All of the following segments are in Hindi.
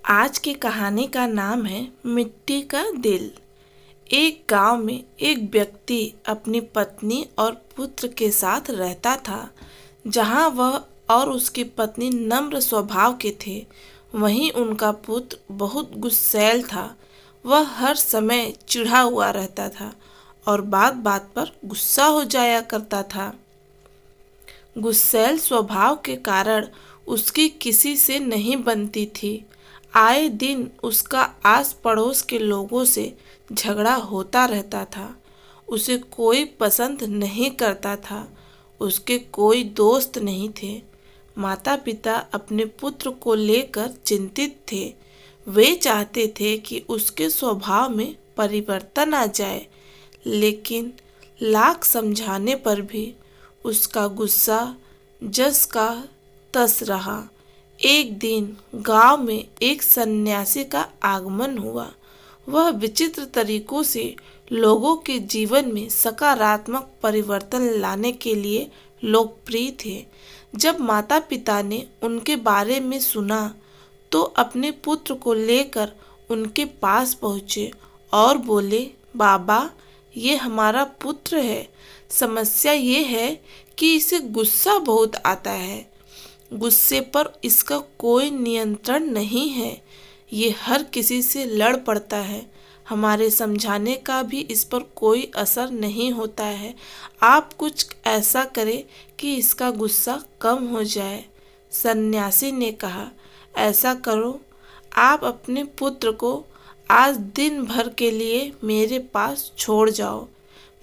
आज की कहानी का नाम है मिट्टी का दिल। एक गांव में एक व्यक्ति अपनी पत्नी और पुत्र के साथ रहता था। जहां वह और उसकी पत्नी नम्र स्वभाव के थे, वहीं उनका पुत्र बहुत गुस्सैल था। वह हर समय चिढ़ा हुआ रहता था और बात बात पर गुस्सा हो जाया करता था। गुस्सैल स्वभाव के कारण उसकी किसी से नहीं बनती थी। आए दिन उसका आस पड़ोस के लोगों से झगड़ा होता रहता था। उसे कोई पसंद नहीं करता था। उसके कोई दोस्त नहीं थे। माता पिता अपने पुत्र को लेकर चिंतित थे। वे चाहते थे कि उसके स्वभाव में परिवर्तन आ जाए, लेकिन लाख समझाने पर भी उसका गुस्सा जस का तस रहा। एक दिन गांव में एक सन्यासी का आगमन हुआ। वह विचित्र तरीकों से लोगों के जीवन में सकारात्मक परिवर्तन लाने के लिए लोकप्रिय थे। जब माता पिता ने उनके बारे में सुना तो अपने पुत्र को लेकर उनके पास पहुँचे और बोले, बाबा, ये हमारा पुत्र है। समस्या ये है कि इसे गुस्सा बहुत आता है। गुस्से पर इसका कोई नियंत्रण नहीं है। ये हर किसी से लड़ पड़ता है। हमारे समझाने का भी इस पर कोई असर नहीं होता है। आप कुछ ऐसा करें कि इसका गुस्सा कम हो जाए। सन्यासी ने कहा, ऐसा करो, आप अपने पुत्र को आज दिन भर के लिए मेरे पास छोड़ जाओ।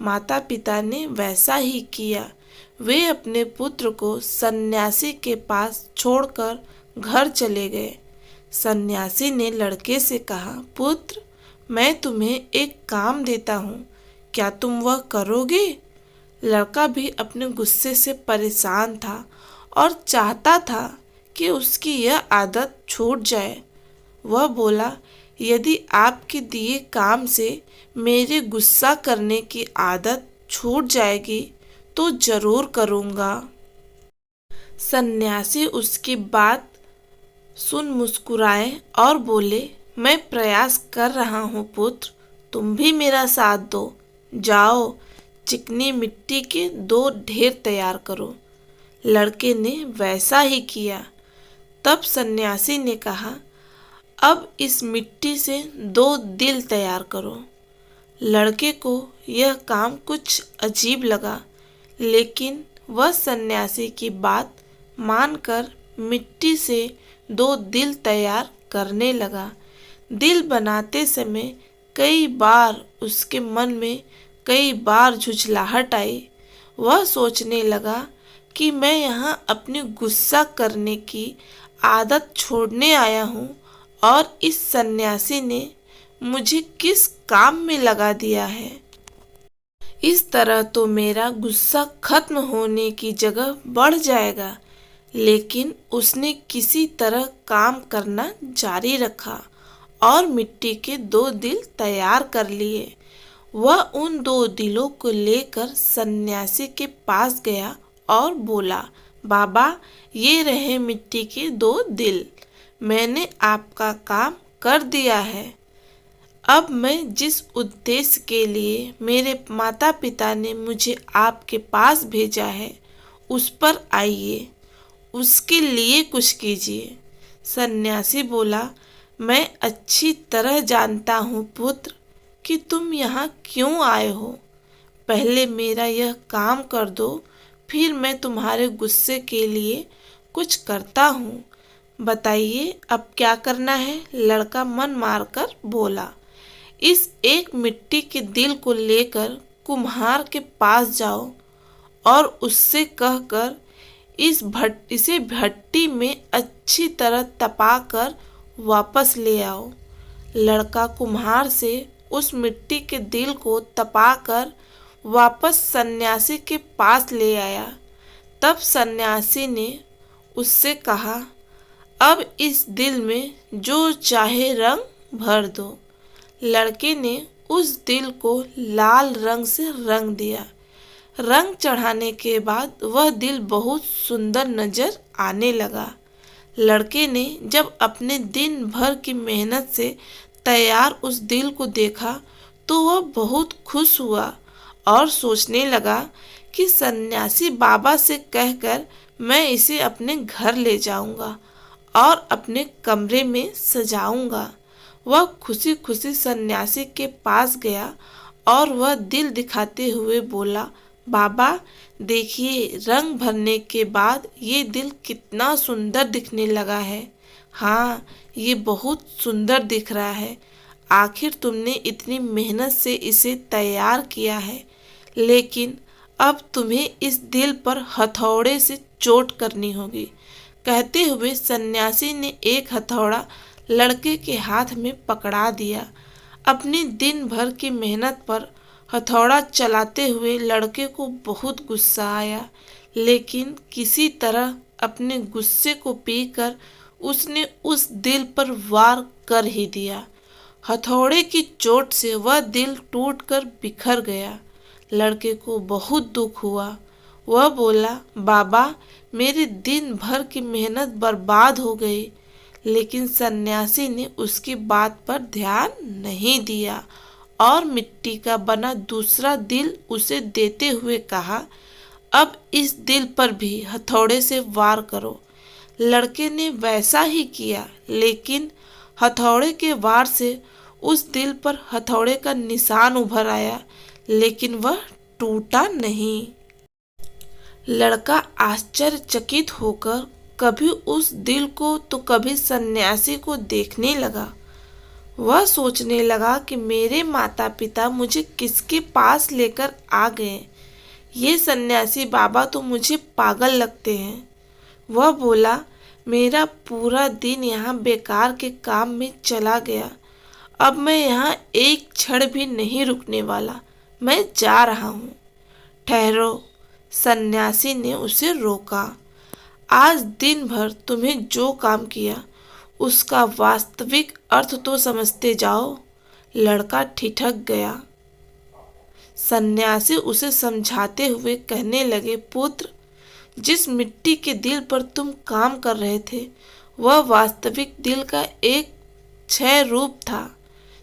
माता पिता ने वैसा ही किया। वे अपने पुत्र को सन्यासी के पास छोड़कर घर चले गए। सन्यासी ने लड़के से कहा, पुत्र, मैं तुम्हें एक काम देता हूँ, क्या तुम वह करोगे? लड़का भी अपने गुस्से से परेशान था और चाहता था कि उसकी यह आदत छूट जाए। वह बोला, यदि आपके दिए काम से मेरे गुस्सा करने की आदत छूट जाएगी तो जरूर करूँगा। सन्यासी उसकी बात सुन मुस्कुराए और बोले, मैं प्रयास कर रहा हूँ पुत्र, तुम भी मेरा साथ दो। जाओ, चिकनी मिट्टी के 2 ढेर तैयार करो। लड़के ने वैसा ही किया। तब सन्यासी ने कहा, अब इस मिट्टी से 2 दिल तैयार करो। लड़के को यह काम कुछ अजीब लगा, लेकिन वह सन्यासी की बात मानकर मिट्टी से 2 दिल तैयार करने लगा। दिल बनाते समय कई बार उसके मन में कई बार झुंझलाहट आई। वह सोचने लगा कि मैं यहाँ अपनी गुस्सा करने की आदत छोड़ने आया हूँ और इस सन्यासी ने मुझे किस काम में लगा दिया है। इस तरह तो मेरा गुस्सा खत्म होने की जगह बढ़ जाएगा। लेकिन उसने किसी तरह काम करना जारी रखा और मिट्टी के 2 दिल तैयार कर लिए। वह उन 2 दिलों को लेकर सन्यासी के पास गया और बोला, बाबा, ये रहे मिट्टी के 2 दिल। मैंने आपका काम कर दिया है। अब मैं जिस उद्देश्य के लिए मेरे माता पिता ने मुझे आपके पास भेजा है, उस पर आइए, उसके लिए कुछ कीजिए। सन्यासी बोला, मैं अच्छी तरह जानता हूँ पुत्र कि तुम यहाँ क्यों आए हो। पहले मेरा यह काम कर दो, फिर मैं तुम्हारे गुस्से के लिए कुछ करता हूँ। बताइए, अब क्या करना है? लड़का मन मारकर बोला, इस एक मिट्टी के दिल को लेकर कुम्हार के पास जाओ और उससे कहकर इसे भट्टी में अच्छी तरह तपाकर वापस ले आओ। लड़का कुम्हार से उस मिट्टी के दिल को तपाकर वापस सन्यासी के पास ले आया। तब सन्यासी ने उससे कहा, अब इस दिल में जो चाहे रंग भर दो। लड़के ने उस दिल को लाल रंग से रंग दिया। रंग चढ़ाने के बाद वह दिल बहुत सुंदर नजर आने लगा। लड़के ने जब अपने दिन भर की मेहनत से तैयार उस दिल को देखा तो वह बहुत खुश हुआ और सोचने लगा कि सन्यासी बाबा से कहकर मैं इसे अपने घर ले जाऊंगा और अपने कमरे में सजाऊंगा। वह खुशी खुशी सन्यासी के पास गया और वह दिल दिखाते हुए बोला, बाबा देखिए, रंग भरने के बाद ये दिल कितना सुंदर दिखने लगा है। हाँ, ये बहुत सुंदर दिख रहा है। आखिर तुमने इतनी मेहनत से इसे तैयार किया है, लेकिन अब तुम्हें इस दिल पर हथौड़े से चोट करनी होगी। कहते हुए सन्यासी ने एक हथौड़ा लड़के के हाथ में पकड़ा दिया। अपनी दिन भर की मेहनत पर हथौड़ा चलाते हुए लड़के को बहुत गुस्सा आया, लेकिन किसी तरह अपने गुस्से को पीकर उसने उस दिल पर वार कर ही दिया। हथौड़े की चोट से वह दिल टूटकर बिखर गया। लड़के को बहुत दुख हुआ। वह बोला, बाबा मेरी दिन भर की मेहनत बर्बाद हो गई। लेकिन सन्यासी ने उसकी बात पर ध्यान नहीं दिया और मिट्टी का बना दूसरा दिल उसे देते हुए कहा, अब इस दिल पर भी हथौड़े से वार करो। लड़के ने वैसा ही किया, लेकिन हथौड़े के वार से उस दिल पर हथौड़े का निशान उभर आया, लेकिन वह टूटा नहीं। लड़का आश्चर्यचकित होकर कभी उस दिल को तो कभी सन्यासी को देखने लगा। वह सोचने लगा कि मेरे माता पिता मुझे किसके पास लेकर आ गए। ये सन्यासी बाबा तो मुझे पागल लगते हैं। वह बोला, मेरा पूरा दिन यहाँ बेकार के काम में चला गया। अब मैं यहाँ एक क्षण भी नहीं रुकने वाला। मैं जा रहा हूँ। ठहरो, सन्यासी ने उसे रोका। आज दिन भर तुम्हें जो काम किया उसका वास्तविक अर्थ तो समझते जाओ। लड़का ठिठक गया। सन्यासी उसे समझाते हुए कहने लगे, पुत्र, जिस मिट्टी के दिल पर तुम काम कर रहे थे वह वास्तविक दिल का एक क्षय रूप था।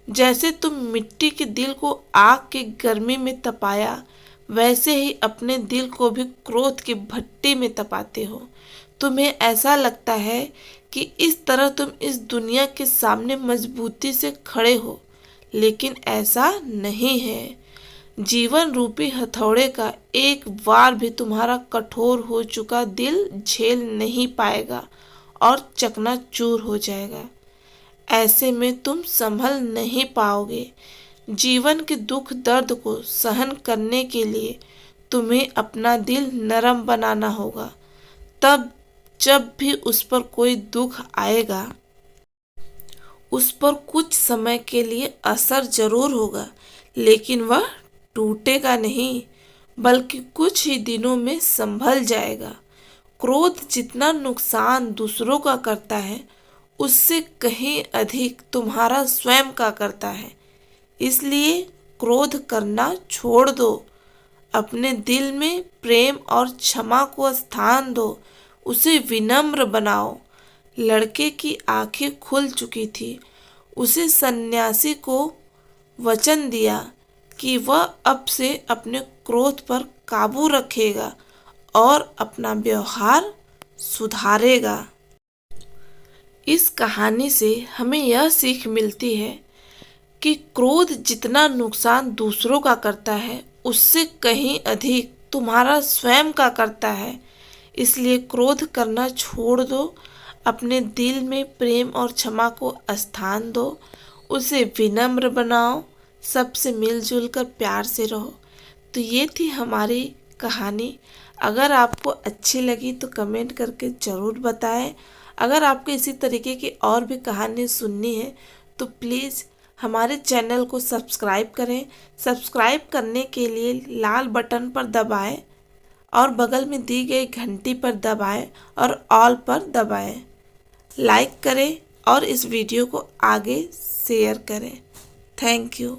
जैसे तुम मिट्टी के दिल को आग की गर्मी में तपाया, वैसे ही अपने दिल को भी क्रोध की भट्टी में तपाते हो। तुम्हें ऐसा लगता है कि इस तरह तुम इस दुनिया के सामने मजबूती से खड़े हो, लेकिन ऐसा नहीं है। जीवन रूपी हथौड़े का एक वार भी तुम्हारा कठोर हो चुका दिल झेल नहीं पाएगा और चकनाचूर हो जाएगा। ऐसे में तुम संभल नहीं पाओगे। जीवन के दुख दर्द को सहन करने के लिए तुम्हें अपना दिल नरम बनाना होगा। तब जब भी उस पर कोई दुख आएगा, उस पर कुछ समय के लिए असर जरूर होगा, लेकिन वह टूटेगा नहीं, बल्कि कुछ ही दिनों में संभल जाएगा। क्रोध जितना नुकसान दूसरों का करता है, उससे कहीं अधिक तुम्हारा स्वयं का करता है। इसलिए क्रोध करना छोड़ दो। अपने दिल में प्रेम और क्षमा को स्थान दो। उसे विनम्र बनाओ। लड़के की आंखें खुल चुकी थी। उसे सन्यासी को वचन दिया कि वह अब से अपने क्रोध पर काबू रखेगा और अपना व्यवहार सुधारेगा। इस कहानी से हमें यह सीख मिलती है कि क्रोध जितना नुकसान दूसरों का करता है, उससे कहीं अधिक तुम्हारा स्वयं का करता है। इसलिए क्रोध करना छोड़ दो। अपने दिल में प्रेम और क्षमा को स्थान दो। उसे विनम्र बनाओ। सबसे मिलजुल कर प्यार से रहो। तो ये थी हमारी कहानी। अगर आपको अच्छी लगी तो कमेंट करके ज़रूर बताएं। अगर आपको इसी तरीके की और भी कहानी सुननी है तो प्लीज़ हमारे चैनल को सब्सक्राइब करें। सब्सक्राइब करने के लिए लाल बटन पर दबाएं और बगल में दी गई घंटी पर दबाएं और ऑल पर दबाएं। लाइक करें और इस वीडियो को आगे शेयर करें। Thank you.